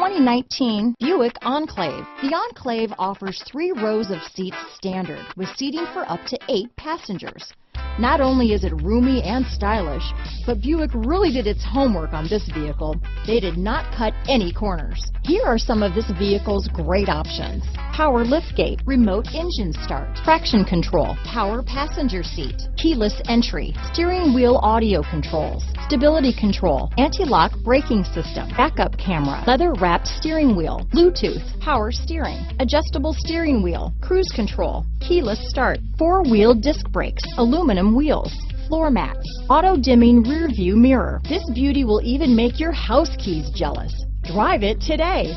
2019 Buick Enclave. The Enclave offers 3 rows of seats standard, with seating for up to 8 passengers. Not only is it roomy and stylish, but Buick really did its homework on this vehicle. They did not cut any corners. Here are some of this vehicle's great options: power liftgate, remote engine start, traction control, power passenger seat, keyless entry, steering wheel audio controls, stability control, anti-lock braking system, backup camera, leather-wrapped steering wheel, Bluetooth, power steering, adjustable steering wheel, cruise control, keyless start, 4-wheel disc brakes, aluminum wheels, floor mats, auto-dimming rear view mirror. This beauty will even make your house keys jealous. Drive it today.